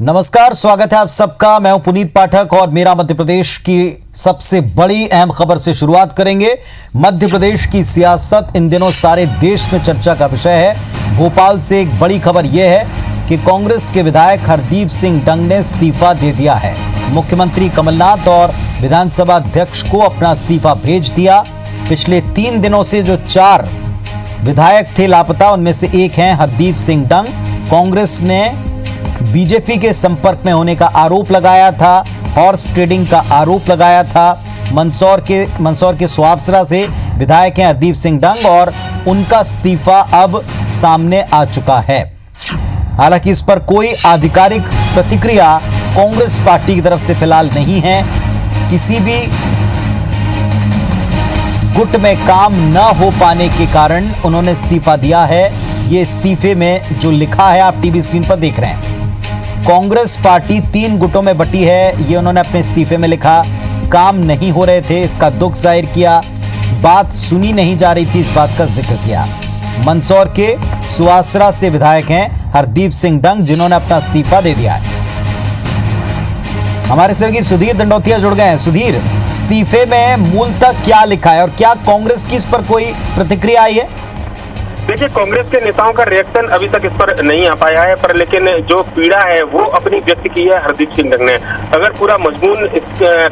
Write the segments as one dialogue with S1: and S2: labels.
S1: नमस्कार, स्वागत है आप सबका। मैं हूं पुनीत पाठक और मेरा मध्य प्रदेश की सबसे बड़ी अहम खबर से शुरुआत करेंगे। मध्य प्रदेश की सियासत इन दिनों सारे देश में चर्चा का विषय है। भोपाल से एक बड़ी खबर यह है कि कांग्रेस के विधायक हरदीप सिंह डंग ने इस्तीफा दे दिया है। मुख्यमंत्री कमलनाथ और विधानसभा अध्यक्ष को अपना इस्तीफा भेज दिया। पिछले 3 दिनों से जो 4 विधायक थे लापता, उनमें से एक हैं हरदीप सिंह डंग। कांग्रेस ने बीजेपी के संपर्क में होने का आरोप लगाया था, हॉर्स ट्रेडिंग का आरोप लगाया था। मंदसौर के सुहावसरा से विधायक हैं हरदीप सिंह डंग और उनका इस्तीफा अब सामने आ चुका है। हालांकि इस पर कोई आधिकारिक प्रतिक्रिया कांग्रेस पार्टी की तरफ से फिलहाल नहीं है। किसी भी गुट में काम न हो पाने के कारण उन्होंने इस्तीफा दिया है। ये इस्तीफे में जो लिखा है आप टीवी स्क्रीन पर देख रहे हैं। कांग्रेस पार्टी 3 गुटों में बटी है, ये उन्होंने अपने इस्तीफे में लिखा। काम नहीं हो रहे थे, इसका दुख जाहिर किया। बात सुनी नहीं जा रही थी, इस बात का जिक्र किया। मंदसौर के सुहासरा से विधायक हैं हरदीप सिंह डंग, जिन्होंने अपना इस्तीफा दे दिया है। हमारे सहयोगी सुधीर दंडोतिया जुड़ गए हैं। सुधीर, इस्तीफे में मूलतः क्या लिखा है और क्या कांग्रेस की इस पर कोई प्रतिक्रिया आई है?
S2: देखिए, कांग्रेस के नेताओं का रिएक्शन अभी तक इस पर नहीं आ पाया है, पर लेकिन जो पीड़ा है वो अपनी व्यक्त की है हरदीप सिंह डंग ने। अगर पूरा मजमून इस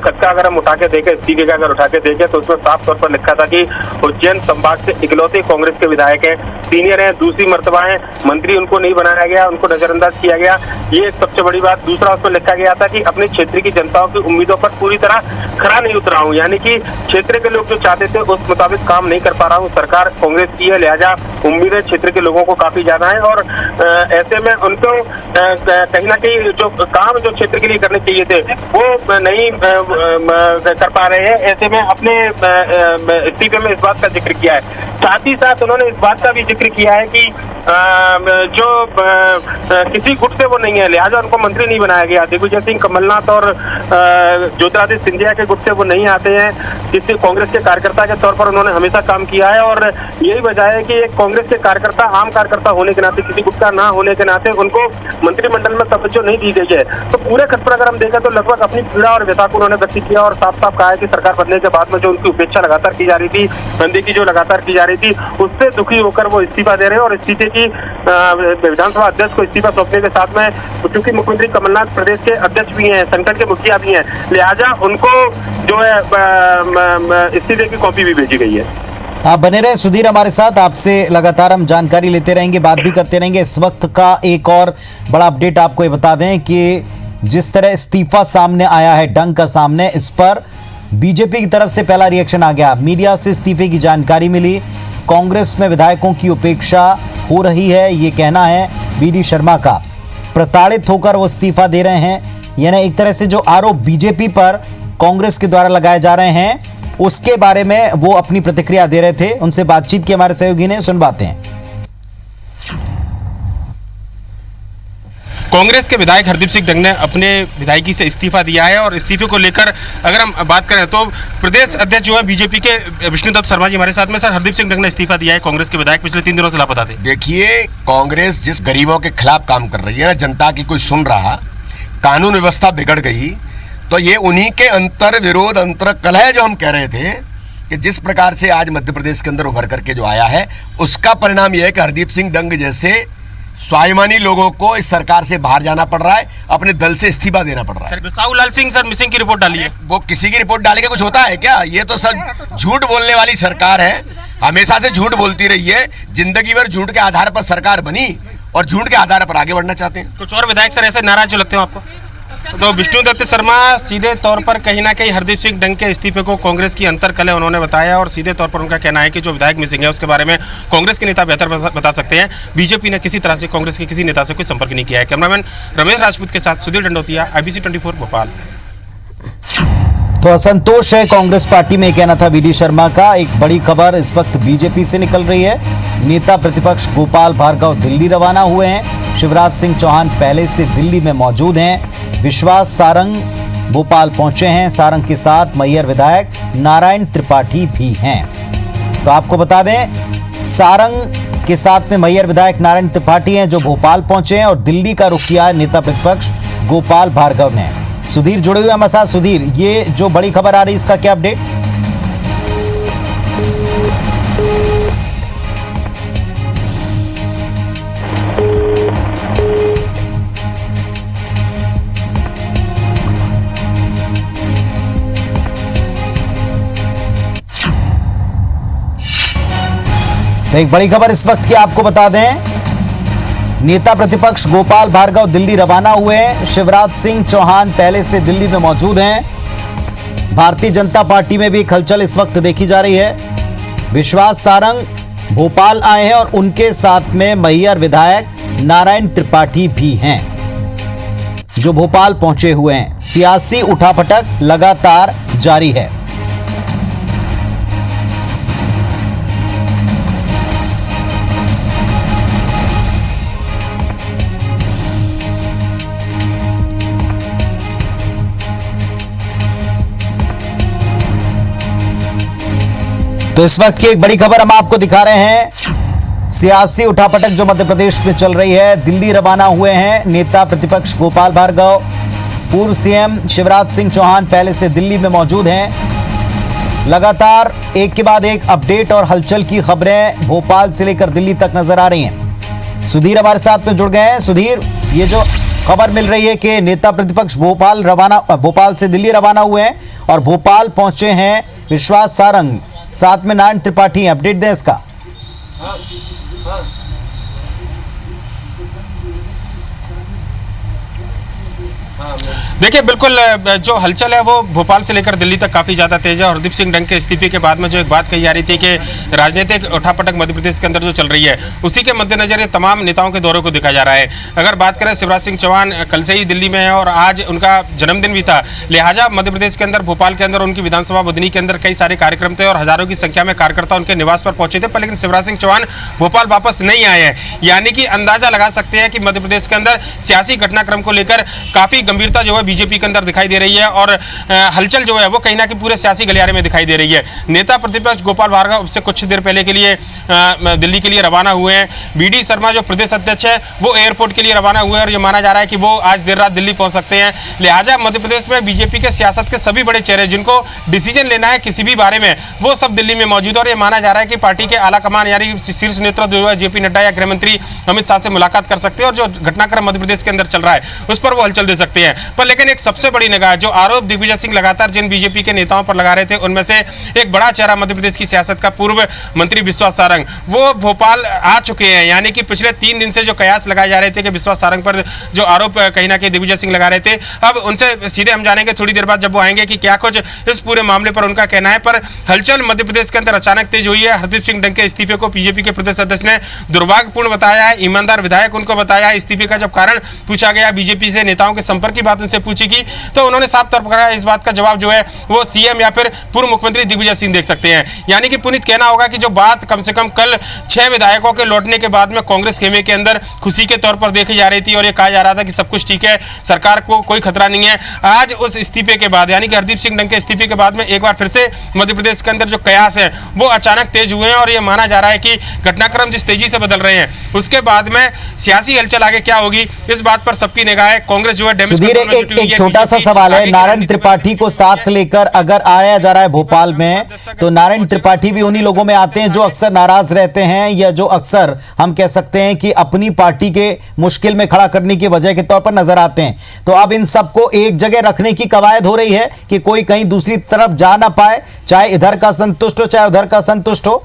S2: खत का अगर हम उठा के देखें, इस्तीफे का अगर उठा के देखें, तो उसमें साफ तौर पर लिखा था कि उज्जैन संभाग से इकलौते कांग्रेस के विधायक हैं, सीनियर हैं, दूसरी मर्तबा है, मंत्री उनको नहीं बनाया गया, उनको नजरअंदाज किया गया। ये एक सबसे बड़ी बात। दूसरा, उसमें लिखा गया था कि अपने क्षेत्र की जनताओं की उम्मीदों पर पूरी तरह खरा नहीं उतरा हूँ, यानी कि क्षेत्र के लोग जो चाहते थे उस मुताबिक काम नहीं कर पा रहा हूँ। सरकार कांग्रेस की है, लिहाजा उम्मीदें क्षेत्र के लोगों को काफी ज्यादा है और ऐसे में उनको कहीं ना कहीं जो काम जो क्षेत्र के लिए करने चाहिए थे वो नहीं कर पा रहे हैं। ऐसे में अपने इस्तीफे में इस बात का जिक्र किया है। साथ ही साथ उन्होंने इस बात का भी जिक्र किया है कि जो किसी गुट से वो नहीं है, लिहाजा उनको मंत्री नहीं बनाया गया। दिग्विजय सिंह, कमलनाथ और ज्योतिरादित्य सिंधिया के गुट से वो नहीं आते हैं। जिससे कांग्रेस के कार्यकर्ता के तौर पर उन्होंने हमेशा काम किया है और यही वजह है कि एक कांग्रेस के कार्यकर्ता, आम कार्यकर्ता होने के नाते, किसी गुट का ना होने के नाते उनको मंत्रिमंडल में तवज्जो नहीं दी गई है। तो पूरे खत पर अगर हम देखें तो लगभग अपनी पीड़ा और व्यथा को उन्होंने व्यक्त किया और साफ साफ कहा है कि सरकार बनने के बाद में जो उनकी उपेक्षा लगातार की जा रही थी, अनदेखी जो लगातार की जा रही थी, उससे दुखी होकर वो इस्तीफा दे रहे हैं। और इस्तीफे की विधानसभा अध्यक्ष को इस्तीफा सौंपने के साथ में, क्योंकि मुख्यमंत्री कमलनाथ प्रदेश के अध्यक्ष भी हैं, संगठन के मुखिया भी हैं, लिहाजा उनको जो है इस्तीफे की कॉपी भी भेजी गई है।
S1: आप बने रहे सुधीर हमारे साथ, आपसे लगातार हम जानकारी लेते रहेंगे, बात भी करते रहेंगे। इस वक्त का एक और बड़ा अपडेट आपको ये बता दें कि जिस तरह इस्तीफा सामने आया है डंग का सामने, इस पर बीजेपी की तरफ से पहला रिएक्शन आ गया। मीडिया से इस्तीफे की जानकारी मिली। कांग्रेस में विधायकों की उपेक्षा हो रही है, ये कहना है वी.डी. शर्मा का। प्रताड़ित होकर वो इस्तीफा दे रहे हैं, यानी एक तरह से जो आरोप बीजेपी पर कांग्रेस के द्वारा लगाए जा रहे हैं उसके बारे में वो अपनी प्रतिक्रिया दे रहे थे। उनसे बातचीत की हमारे सहयोगी ने, सुनवाते हैं।
S3: कांग्रेस के विधायक हरदीप सिंह डंग ने अपने विधायकी से इस्तीफा दिया है और इस्तीफे को लेकर अगर हम बात करें तो प्रदेश अध्यक्ष जो है बीजेपी के विष्णुदत्त शर्मा जी हमारे साथ में। सर, हरदीप सिंह डंग ने इस्तीफा दिया है, कांग्रेस के विधायक पिछले 3 दिनों से लापता थे।
S4: देखिए, कांग्रेस जिस गरीबों के खिलाफ काम कर रही है ना, जनता की कोई सुन रहा, कानून व्यवस्था बिगड़ गई, तो ये उन्हीं के अंतर विरोध, अंतर कलह जो हम कह रहे थे कि जिस प्रकार से आज मध्य प्रदेश के अंदर उभर करके जो आया है, उसका परिणाम यह है कि हरदीप सिंह डंग जैसे स्वाभिमानी लोगों को इस सरकार से बाहर जाना पड़ रहा है, अपने दल से इस्तीफा देना पड़ रहा है।
S3: साहू लाल सिंह सर मिसिंग की रिपोर्ट डाली है।
S4: वो किसी की रिपोर्ट डालेगा कुछ होता है क्या? ये तो सब झूठ बोलने वाली सरकार है, हमेशा से झूठ बोलती रही है। जिंदगी भर झूठ के आधार पर सरकार बनी और झूठ के आधार पर आगे बढ़ना चाहते हैं।
S3: कुछ और विधायक सर ऐसे नाराज जो लगते हो आपको? तो विष्णुदत्त शर्मा सीधे तौर पर कहीं ना कहीं हरदीप सिंह डंग के इस्तीफे को कांग्रेस की अंतर्कलह उन्होंने बताया और सीधे तौर पर उनका कहना है कि जो विधायक मिसिंग है उसके बारे में कांग्रेस के नेता बेहतर बता सकते हैं। बीजेपी ने किसी तरह से कांग्रेस के किसी नेता से कोई संपर्क नहीं किया है। कैमरामैन रमेश राजपूत के साथ सुधीर दंडोतिया, IBC 24 भोपाल।
S1: तो असंतोष है कांग्रेस पार्टी में, कहना था वी.डी. शर्मा का। एक बड़ी खबर इस वक्त बीजेपी से निकल रही है। नेता प्रतिपक्ष गोपाल भार्गव दिल्ली रवाना हुए हैं। शिवराज सिंह चौहान पहले से दिल्ली में मौजूद हैं। विश्वास सारंग भोपाल पहुंचे हैं। सारंग के साथ मैहर विधायक नारायण त्रिपाठी भी हैं। तो आपको बता दें, सारंग के साथ में मैहर विधायक नारायण त्रिपाठी हैं जो भोपाल पहुंचे हैं और दिल्ली का रुख किया है नेता प्रतिपक्ष गोपाल भार्गव ने। सुधीर जुड़े हुए हमारे साथ। सुधीर, ये जो बड़ी खबर आ रही है इसका क्या अपडेट? तो एक बड़ी खबर इस वक्त की आपको बता दें, नेता प्रतिपक्ष गोपाल भार्गव दिल्ली रवाना हुए हैं। शिवराज सिंह चौहान पहले से दिल्ली में मौजूद हैं। भारतीय जनता पार्टी में भी हलचल इस वक्त देखी जा रही है। विश्वास सारंग भोपाल आए हैं और उनके साथ में मैहर विधायक नारायण त्रिपाठी भी हैं जो भोपाल पहुंचे हुए हैं। सियासी उठापटक लगातार जारी है। तो इस वक्त की एक बड़ी खबर हम आपको दिखा रहे हैं। सियासी उठापटक जो मध्य प्रदेश में चल रही है। दिल्ली रवाना हुए हैं नेता प्रतिपक्ष गोपाल भार्गव। पूर्व सीएम शिवराज सिंह चौहान पहले से दिल्ली में मौजूद हैं। लगातार एक के बाद एक अपडेट और हलचल की खबरें भोपाल से लेकर दिल्ली तक नजर आ रही हैं। सुधीर हमारे साथ में जुड़ गए हैं। सुधीर, ये जो खबर मिल रही है कि नेता प्रतिपक्ष भोपाल से दिल्ली रवाना हुए हैं और भोपाल पहुंचे हैं विश्वास सारंग, साथ में नारायण त्रिपाठी, अपडेट दें इसका।
S3: देखिए, बिल्कुल जो हलचल है वो भोपाल से लेकर दिल्ली तक काफ़ी ज़्यादा तेज है। हरदीप सिंह डंग के इस्तीफे के बाद में जो एक बात कही जा रही थी कि राजनीतिक उठापटक मध्य प्रदेश के अंदर जो चल रही है, उसी के मद्देनजर ये तमाम नेताओं के दौरे को देखा जा रहा है। अगर बात करें, शिवराज सिंह चौहान कल से ही दिल्ली में है और आज उनका जन्मदिन भी था, लिहाजा मध्य प्रदेश के अंदर भोपाल के अंदर उनकी विधानसभा बुधनी के अंदर कई सारे कार्यक्रम थे और हजारों की संख्या में कार्यकर्ता उनके निवास पर पहुंचे थे। पर लेकिन शिवराज सिंह चौहान भोपाल वापस नहीं आए हैं, यानी कि अंदाजा लगा सकते हैं कि मध्य प्रदेश के अंदर सियासी घटनाक्रम को लेकर काफ़ी गंभीरता जो है बीजेपी के अंदर दिखाई दे रही है और हलचल जो है वो कहीं ना कहीं पूरे सियासी गलियारे में दिखाई दे रही है। नेता प्रतिपक्ष गोपाल भार्गव से कुछ देर पहले के लिए दिल्ली के लिए रवाना हुए हैं। बीडी शर्मा जो प्रदेश अध्यक्ष है वो एयरपोर्ट के लिए रवाना हुए हैं और ये माना जा रहा है कि वो आज देर रात दिल्ली पहुंच सकते हैं। लिहाजा मध्य प्रदेश में बीजेपी के सियासत के सभी बड़े चेहरे जिनको डिसीजन लेना है किसी भी बारे में, वो सब दिल्ली में मौजूद है और ये माना जा रहा है कि पार्टी के आला कमान यानी शीर्ष नेतृत्व जो है जेपी नड्डा या गृह मंत्री अमित शाह से मुलाकात कर सकते हैं और जो घटनाक्रम मध्य प्रदेश के अंदर चल रहा है उस पर वो हलचल दे सकते हैं। पर लेकिन एक सबसे बड़ी निगाह जो आरोप दिग्विजय सिंह लगातार जिन बीजेपी के नेताओं पर लगा रहे थे, उनमें से एक बड़ा चेहरा मध्य प्रदेश की सियासत का पूर्व मंत्री विश्वास सारंग वो भोपाल आ चुके हैं। यानी कि पिछले 3 दिन से जो कयास लगाए जा रहे थे कि विश्वास सारंग पर जो आरोप कहीं ना कहीं दिग्विजय सिंह लगा रहे थे, अब उनसे सीधे हम जानेंगे थोड़ी देर बाद जब वो आएंगे कि क्या कुछ इस पूरे मामले पर उनका कहना है। पर हलचल मध्य प्रदेश के अंदर अचानक तेज हुई है। हरदीप सिंह डंग के इस्तीफे को बीजेपी के प्रदेश अध्यक्ष ने दुर्भाग्यपूर्ण बताया है, ईमानदार विधायक उनको बताया है। इस्तीफे का जब कारण पूछा गया, बीजेपी से नेताओं के संपर्क की बात उनसे पूछी गई, तो उन्होंने साफ तौर पर कहा इस बात का जवाब जो है वो सीएम या फिर पूर्व मुख्यमंत्री दिग्विजय सिंह देख सकते हैं। यानी कि पुनीत कहना होगा कि जो बात कम से कम कल 6 विधायकों के लौटने के बाद में कांग्रेस खेमे के अंदर खुशी के तौर पर देखी जा रही थी और ये कहा जा रहा था कि सब कुछ ठीक है, सरकार को कोई खतरा नहीं है, आज उस इस्तीफे के बाद यानी कि हरदीप सिंह डंग के इस्तीफे के बाद में एक बार फिर से मध्य प्रदेश के अंदर जो कयास है वो अचानक तेज हुए हैं और ये माना जा रहा है कि घटनाक्रम जिस तेजी से बदल रहे हैं उसके बाद में सियासी हलचल आगे क्या होगी इस बात पर सबकी निगाह है। कांग्रेस जो है
S1: एक छोटा सा सवाल है, नारायण त्रिपाठी को साथ लेकर अगर आया जा रहा है भोपाल में, तो नारायण त्रिपाठी भी उन्हीं लोगों में आते हैं जो अक्सर नाराज रहते हैं या जो अक्सर हम कह सकते हैं कि अपनी पार्टी के मुश्किल में खड़ा करने की वजह के तौर पर नजर आते हैं। तो अब इन सबको एक जगह रखने की कवायद हो रही है कि कोई कहीं दूसरी तरफ जा ना पाए, चाहे इधर का संतुष्ट हो चाहे उधर का संतुष्ट हो।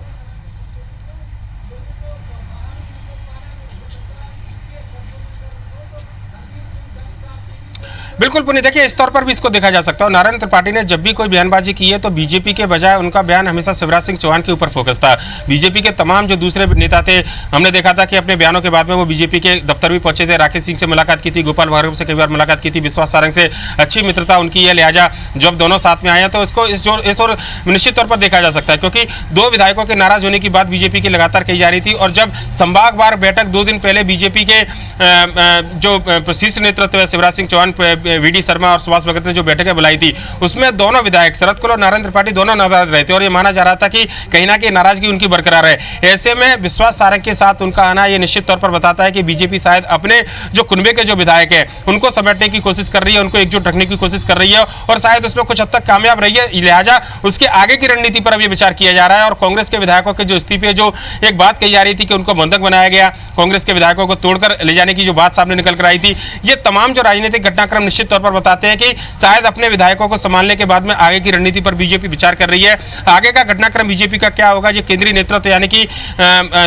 S3: बिल्कुल पुनीत, देखिए इस तौर पर भी इसको देखा जा सकता है। नारायण त्रिपाठी ने जब भी कोई बयानबाजी की है तो बीजेपी के बजाय उनका बयान हमेशा शिवराज सिंह चौहान के ऊपर फोकस था। बीजेपी के तमाम जो दूसरे नेता थे, हमने देखा था कि अपने बयानों के बाद में वो बीजेपी के दफ्तर भी पहुंचे थे, राकेश सिंह से मुलाकात की थी, गोपाल भार्गव से कई बार मुलाकात की थी, विश्वास सारंग से अच्छी मित्रता उनकी है। लिहाजा जब दोनों साथ में आए हैं तो इसको इस और निश्चित तौर पर देखा जा सकता है, क्योंकि 2 विधायकों के नाराज होने की बात बीजेपी की लगातार कही जा रही थी और जब संभागवार बैठक 2 दिन पहले बीजेपी के जो शीर्ष नेतृत्व है शिवराज सिंह चौहान, वीडी शर्मा और सुभाष भगत ने जो बैठकें बुलाई थी, उसमें दोनों विधायक शरद कौल और नारायण त्रिपाठी दोनों नाराज रहे थे और ये माना जा रहा था कि कहीं ना कहीं नाराजगी उनकी बरकरार है। ऐसे में विश्वास सारंग के साथ उनका आना ये निश्चित तौर पर बताता है कि बीजेपी शायद अपने जो कुनबे के जो विधायक है उनको समेटने की कोशिश कर रही है, उनको एकजुट रखने की कोशिश कर रही है और शायद उसमें कुछ हद तक कामयाब रही है। लिहाजा उसके आगे की रणनीति पर अभी विचार किया जा रहा है और कांग्रेस के विधायकों के जो इस्तीफे, जो एक बात कही जा रही थी कि उनको बंधक बनाया गया, कांग्रेस के विधायकों को तोड़कर ले जाने की जो बात सामने निकल कर आई थी, ये तमाम जो राजनीतिक घटनाक्रम निश्चित तौर पर बताते हैं कि शायद अपने विधायकों को संभालने के बाद में आगे की रणनीति पर बीजेपी विचार कर रही है। आगे का घटनाक्रम बीजेपी का क्या होगा, ये केंद्रीय नेतृत्व यानी कि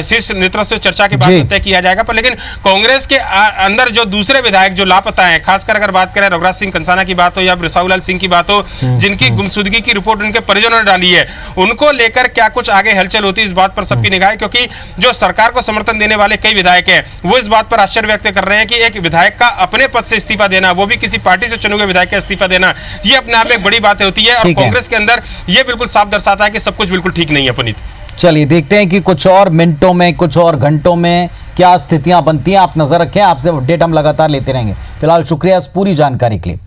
S3: शीर्ष नेतृत्व से चर्चा के बाद तय किया जाएगा। पर लेकिन कांग्रेस के अंदर जो दूसरे विधायक जो लापता हैं, खासकर अगर बात करें रघुराज सिंह कंसाना की बात हो या रसाऊलाल सिंह की बात हो, जिनकी गुमशुदगी की रिपोर्ट उनके परिजनों ने डाली है, उनको लेकर क्या कुछ आगे हलचल होती है, इस बात पर सबकी निगाह है। क्योंकि जो सरकार को समर्थन देने वाले कई विधायक हैं वो इस बात पर आश्चर्य व्यक्त कर रहे हैं कि एक विधायक का अपने पद से इस्तीफा देना, वो भी किसी पार्टी से चुने हुए विधायक का इस्तीफा देना, ये अपने आप में एक बड़ी बात होती है और कांग्रेस के अंदर ये बिल्कुल साफ दर्शाता है कि सब कुछ बिल्कुल ठीक नहीं है। पुनीत,
S1: चलिए देखते हैं कि कुछ और मिनटों में, कुछ और घंटों में क्या स्थितियां बनती हैं। आप नजर रखें, आपसे अपडेट हम लगातार लेते रहेंगे। फिलहाल शुक्रिया इस पूरी जानकारी के लिए।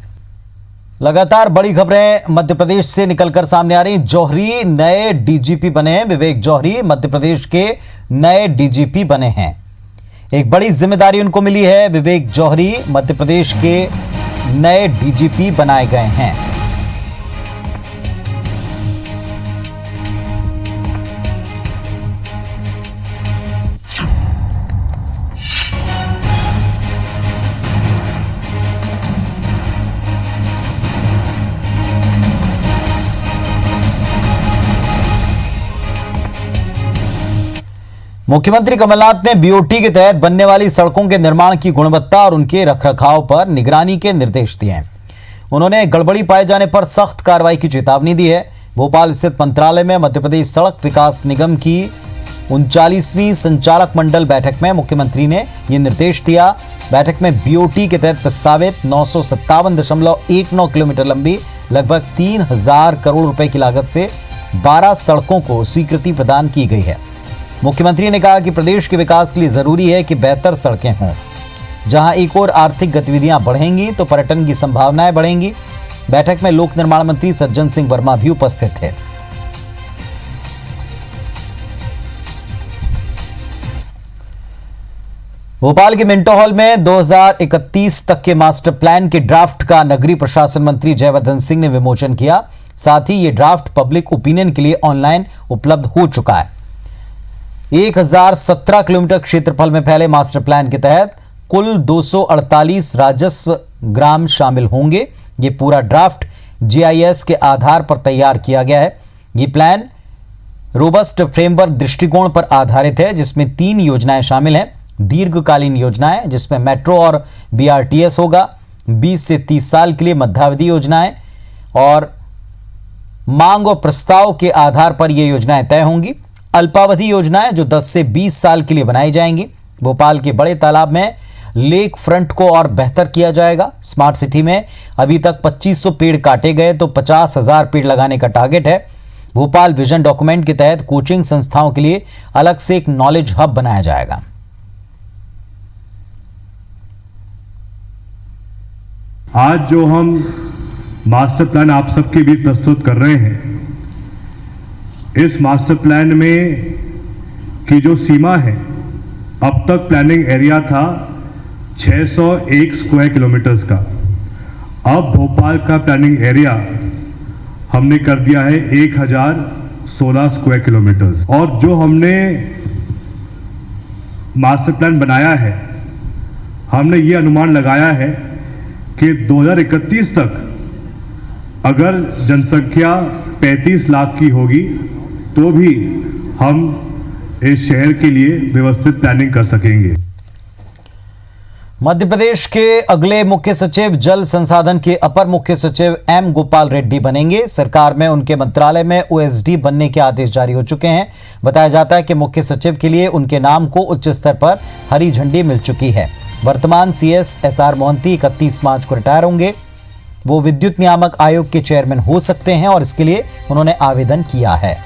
S1: लगातार बड़ी खबरें मध्य प्रदेश से निकलकर सामने आ रही। जौहरी नए डीजीपी बने हैं। विवेक जौहरी मध्य प्रदेश के नए डीजीपी बने हैं। एक बड़ी जिम्मेदारी उनको मिली है। विवेक जौहरी मध्य प्रदेश के नए डीजीपी बनाए गए हैं। मुख्यमंत्री कमलनाथ ने बीओटी के तहत बनने वाली सड़कों के निर्माण की गुणवत्ता और उनके रखरखाव पर निगरानी के निर्देश दिए हैं। उन्होंने गड़बड़ी पाए जाने पर सख्त कार्रवाई की चेतावनी दी है। भोपाल स्थित मंत्रालय में मध्य प्रदेश सड़क विकास निगम की 39वीं संचालक मंडल बैठक में मुख्यमंत्री ने यह निर्देश दिया। बैठक में बीओटी के तहत प्रस्तावित 957.19 किलोमीटर लंबी लगभग 3000 करोड़ रुपए की लागत से 12 सड़कों को स्वीकृति प्रदान की गई है। मुख्यमंत्री ने कहा कि प्रदेश के विकास के लिए जरूरी है कि बेहतर सड़कें हों। जहां एक और आर्थिक गतिविधियां बढ़ेंगी तो पर्यटन की संभावनाएं बढ़ेंगी। बैठक में लोक निर्माण मंत्री सज्जन सिंह वर्मा भी उपस्थित थे। भोपाल के मिंटो हॉल में 2031 तक के मास्टर प्लान के ड्राफ्ट का नगरीय प्रशासन मंत्री जयवर्धन सिंह ने विमोचन किया। साथ ही ये ड्राफ्ट पब्लिक ओपिनियन के लिए ऑनलाइन उपलब्ध हो चुका है। 1017 किलोमीटर क्षेत्रफल में फैले मास्टर प्लान के तहत कुल 248 राजस्व ग्राम शामिल होंगे। ये पूरा ड्राफ्ट जीआईएस के आधार पर तैयार किया गया है। ये प्लान रोबस्ट फ्रेमवर्क दृष्टिकोण पर आधारित है, जिसमें 3 योजनाएं शामिल हैं। दीर्घकालीन योजनाएं जिसमें मेट्रो और बीआरटीएस होगा, 20 से 30 साल के लिए मध्यावधि योजनाएं और मांग और प्रस्ताव के आधार पर ये योजनाएं तय होंगी। अल्पावधि योजनाएं जो 10 से 20 साल के लिए बनाई जाएंगी। भोपाल के बड़े तालाब में लेक फ्रंट को और बेहतर किया जाएगा। स्मार्ट सिटी में अभी तक 2500 पेड़ काटे गए तो 50,000 पेड़ लगाने का टारगेट है। भोपाल विजन डॉक्यूमेंट के तहत कोचिंग संस्थाओं के लिए अलग से एक नॉलेज हब बनाया जाएगा।
S5: आज जो हम मास्टर प्लान आप सबके बीच प्रस्तुत कर रहे हैं, इस मास्टर प्लान में की जो सीमा है, अब तक प्लानिंग एरिया था 601 स्क्वायर किलोमीटर्स का। अब भोपाल का प्लानिंग एरिया हमने कर दिया है 1016 स्क्वायर किलोमीटर्स। और जो हमने मास्टर प्लान बनाया है, हमने ये अनुमान लगाया है कि 2031 तक अगर जनसंख्या 35 लाख की होगी तो भी हम इस शहर के लिए व्यवस्थित प्लानिंग कर सकेंगे।
S1: मध्य प्रदेश के अगले मुख्य सचिव जल संसाधन के अपर मुख्य सचिव एम गोपाल रेड्डी बनेंगे। सरकार में उनके मंत्रालय में ओएसडी बनने के आदेश जारी हो चुके हैं। बताया जाता है कि मुख्य सचिव के लिए उनके नाम को उच्च स्तर पर हरी झंडी मिल चुकी है। वर्तमान सीएस एसआर मोहंती 31 मार्च को रिटायर होंगे। वो विद्युत नियामक आयोग के चेयरमैन हो सकते हैं और इसके लिए उन्होंने आवेदन किया है।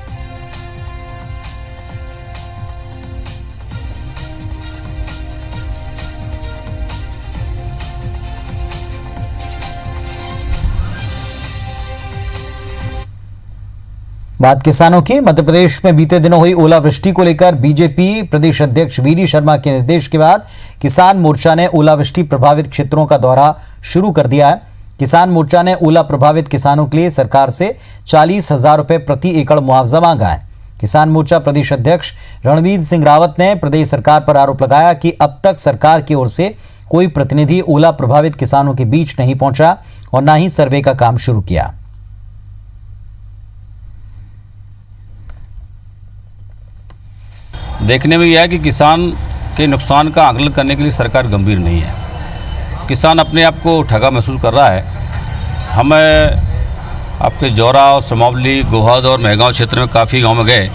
S1: बात किसानों की। मध्य प्रदेश में बीते दिनों हुई ओलावृष्टि को लेकर बीजेपी प्रदेश अध्यक्ष वीडी शर्मा के निर्देश के बाद किसान मोर्चा ने ओलावृष्टि प्रभावित क्षेत्रों का दौरा शुरू कर दिया है। किसान मोर्चा ने ओला प्रभावित किसानों के लिए सरकार से 40,000 रुपए प्रति एकड़ मुआवजा मांगा है। किसान मोर्चा प्रदेश अध्यक्ष रणवीर सिंह रावत ने प्रदेश सरकार पर आरोप लगाया कि अब तक सरकार की ओर से कोई प्रतिनिधि ओला प्रभावित किसानों के बीच नहीं पहुंचा और न ही सर्वे का काम शुरू किया।
S6: देखने में यह है कि किसान के नुकसान का आकलन करने के लिए सरकार गंभीर नहीं है। किसान अपने आप को ठगा महसूस कर रहा है। हम आपके जौरा और समावली, गोहद और महगांव क्षेत्र में काफ़ी गांव में गए,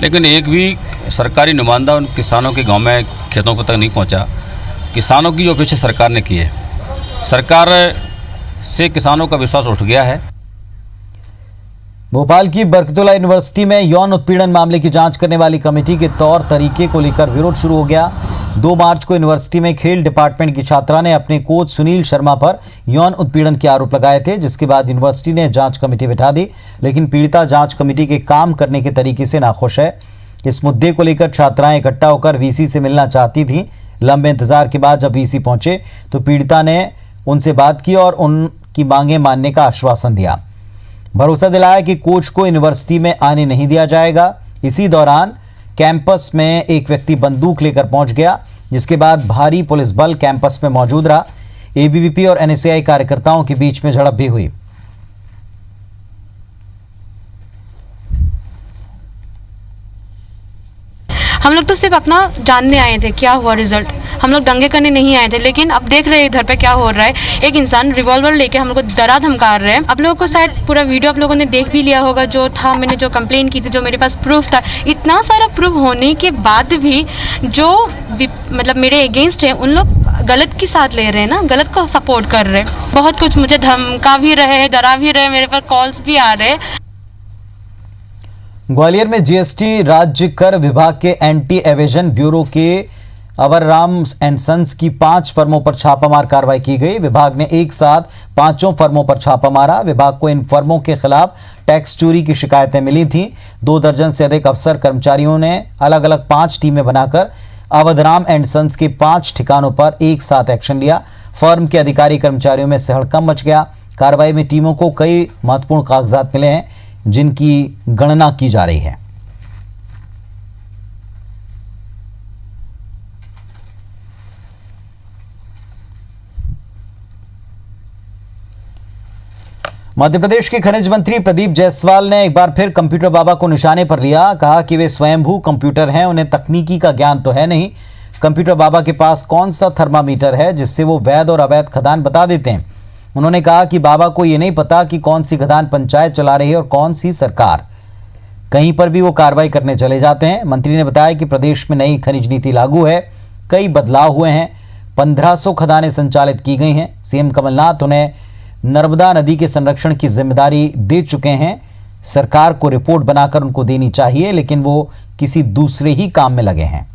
S6: लेकिन एक भी सरकारी नुमाइंदा उन किसानों के गांव में खेतों पर तक नहीं पहुंचा। किसानों की जो अपेक्षा सरकार ने की है, सरकार से किसानों का विश्वास उठ गया है।
S1: भोपाल की बरकतुल्ला यूनिवर्सिटी में यौन उत्पीड़न मामले की जांच करने वाली कमेटी के तौर तरीके को लेकर विरोध शुरू हो गया। 2 मार्च को यूनिवर्सिटी में खेल डिपार्टमेंट की छात्रा ने अपने कोच सुनील शर्मा पर यौन उत्पीड़न के आरोप लगाए थे, जिसके बाद यूनिवर्सिटी ने जांच कमेटी बिठा दी, लेकिन पीड़िता जांच कमेटी के काम करने के तरीके से नाखुश है। इस मुद्दे को लेकर छात्राएं इकट्ठा होकर वीसी से मिलना चाहती थीं। लंबे इंतजार के बाद जब वीसी पहुंचे तो पीड़िता ने उनसे बात की और उनकी मांगें मानने का आश्वासन दिया। भरोसा दिलाया कि कोच को यूनिवर्सिटी में आने नहीं दिया जाएगा। इसी दौरान कैंपस में एक व्यक्ति बंदूक लेकर पहुंच गया, जिसके बाद भारी पुलिस बल कैंपस में मौजूद रहा। एबीवीपी और एनएसयूआई कार्यकर्ताओं के बीच में झड़प भी हुई।
S7: हम लोग तो सिर्फ अपना जानने आए थे क्या हुआ रिजल्ट, हम लोग दंगे करने नहीं आए थे। लेकिन अब देख रहे हैं इधर पे क्या हो रहा है, एक इंसान रिवॉल्वर लेके हम लोग को डरा धमका रहे हैं। आप लोगों को शायद पूरा वीडियो आप लोगों ने देख भी लिया होगा, जो था मैंने जो कंप्लेन की थी, जो मेरे पास प्रूफ था। इतना सारा प्रूफ होने के बाद भी जो मतलब मेरे अगेंस्ट है उन लोग गलत के साथ ले रहे हैं ना, गलत को सपोर्ट कर रहे हैं। बहुत कुछ मुझे धमका भी रहे हैं, डरा भी रहे हैं, मेरे पर कॉल्स भी आ रहे हैं।
S1: ग्वालियर में जीएसटी राज्य कर विभाग के एंटी एवेजन ब्यूरो के अवरराम एंड सन्स की 5 फर्मों पर छापामार कार्रवाई की गई। विभाग ने एक साथ 5 फर्मों पर छापा मारा। विभाग को इन फर्मों के खिलाफ टैक्स चोरी की शिकायतें मिली थीं। 2 दर्जन से अधिक अफसर कर्मचारियों ने अलग अलग 5 टीमें बनाकर अवधराम एंड सन्स के 5 ठिकानों पर एक साथ एक्शन लिया। फर्म के अधिकारी कर्मचारियों में सहड़कम मच गया। कार्रवाई में टीमों को कई महत्वपूर्ण कागजात मिले हैं, जिनकी गणना की जा रही है। मध्य प्रदेश के खनिज मंत्री प्रदीप जायसवाल ने एक बार फिर कंप्यूटर बाबा को निशाने पर लिया। कहा कि वे स्वयंभू कंप्यूटर हैं, उन्हें तकनीकी का ज्ञान तो है नहीं। कंप्यूटर बाबा के पास कौन सा थर्मामीटर है जिससे वो वैध और अवैध खदान बता देते हैं। उन्होंने कहा कि बाबा को ये नहीं पता कि कौन सी खदान पंचायत चला रही है और कौन सी सरकार। कहीं पर भी वो कार्रवाई करने चले जाते हैं। मंत्री ने बताया कि प्रदेश में नई खनिज नीति लागू है, कई बदलाव हुए हैं, 1500 खदानें संचालित की गई हैं। सीएम कमलनाथ उन्हें नर्मदा नदी के संरक्षण की जिम्मेदारी दे चुके हैं। सरकार को रिपोर्ट बनाकर उनको देनी चाहिए, लेकिन वो किसी दूसरे ही काम में लगे हैं।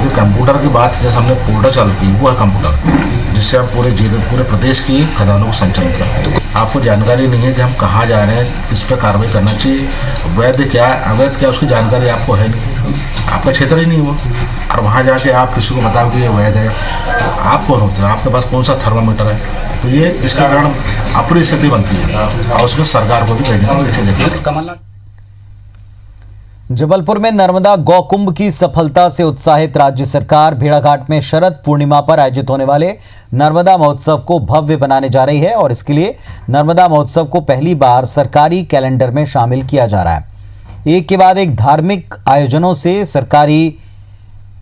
S8: कंप्यूटर की बात जैसे हमने पोर्टल चालू की, वो है कंप्यूटर जिससे हम पूरे प्रदेश की खदानों को संचालित करते हैं। आपको जानकारी नहीं है कि हम कहाँ जा रहे हैं, किस पे कार्रवाई करना चाहिए, वैध क्या है, अवैध क्या, उसकी जानकारी आपको है नहीं, आपका क्षेत्र ही नहीं वो। और वहाँ जाके आप किसी को बताओ कि ये वैध है, आप कौन होते हैं, आपके पास कौन सा थर्मामीटर है। तो ये इसके कारण अपनी स्थिति बनती है और उसमें सरकार को भी भेजना।
S1: जबलपुर में नर्मदा गौकुंभ की सफलता से उत्साहित राज्य सरकार भेड़ाघाट में शरद पूर्णिमा पर आयोजित होने वाले नर्मदा महोत्सव को भव्य बनाने जा रही है और इसके लिए नर्मदा महोत्सव को पहली बार सरकारी कैलेंडर में शामिल किया जा रहा है। एक के बाद एक धार्मिक आयोजनों से सरकारी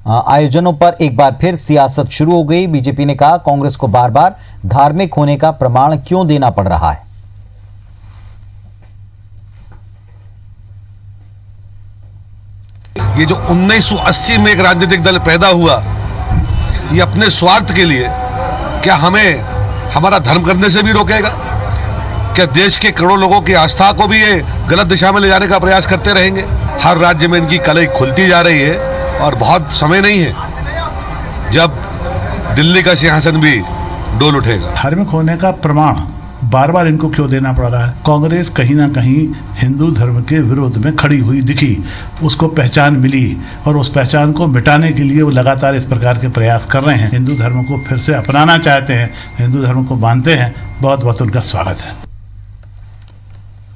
S1: आयोजनों पर एक बार फिर सियासत शुरू हो गई। बीजेपी ने कहा, कांग्रेस को बार बार धार्मिक होने का प्रमाण क्यों देना पड़ रहा है।
S9: ये जो 1980 में एक राजनीतिक दल पैदा हुआ, ये अपने स्वार्थ के लिए क्या हमें हमारा धर्म करने से भी रोकेगा? क्या देश के करोड़ों लोगों की आस्था को भी ये गलत दिशा में ले जाने का प्रयास करते रहेंगे? हर राज्य में इनकी कलई खुलती जा रही है और बहुत समय नहीं है जब दिल्ली का सिंहासन भी डोल उठेगा।
S10: धार्मिक होने का प्रमाण बार बार इनको क्यों देना पड़ रहा है? कांग्रेस कहीं ना कहीं हिंदू धर्म के विरोध में खड़ी हुई दिखी, उसको पहचान मिली और उस पहचान को मिटाने के लिए वो लगातार इस प्रकार के प्रयास कर रहे हैं। हिंदू धर्म को फिर से अपनाना चाहते हैं, हिंदू धर्म को मानते हैं। बहुत बहुत उनका स्वागत है।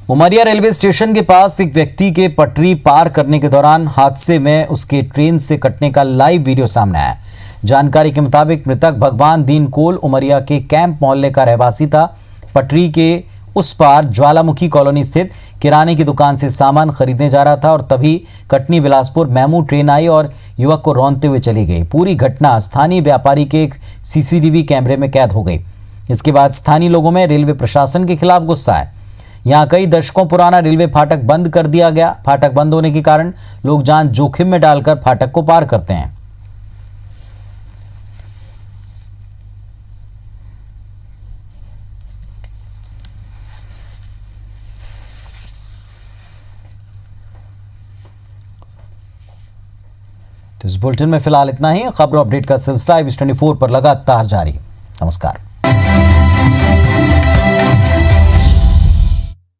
S1: उमरिया रेलवे स्टेशन के पास एक व्यक्ति के पटरी पार करने के दौरान हादसे में उसके ट्रेन से कटने का लाइव वीडियो सामने आया। जानकारी के मुताबिक मृतक भगवान दीन कोल उमरिया के कैंप मोहल्ले का रहवासी था। पटरी के उस पार ज्वालामुखी कॉलोनी स्थित किराने की दुकान से सामान खरीदने जा रहा था और तभी कटनी बिलासपुर मेमू ट्रेन आई और युवक को रौंदते हुए चली गई। पूरी घटना स्थानीय व्यापारी के एक सीसीटीवी कैमरे में कैद हो गई। इसके बाद स्थानीय लोगों में रेलवे प्रशासन के खिलाफ गुस्सा है। यहाँ कई दशकों पुराना रेलवे फाटक बंद कर दिया गया। फाटक बंद होने के कारण लोग जान जोखिम में डालकर फाटक को पार करते हैं। तो इस बुलेटिन में फिलहाल इतना ही। खबरों अपडेट का सिलसिला IBS 24 पर लगातार जारी। नमस्कार।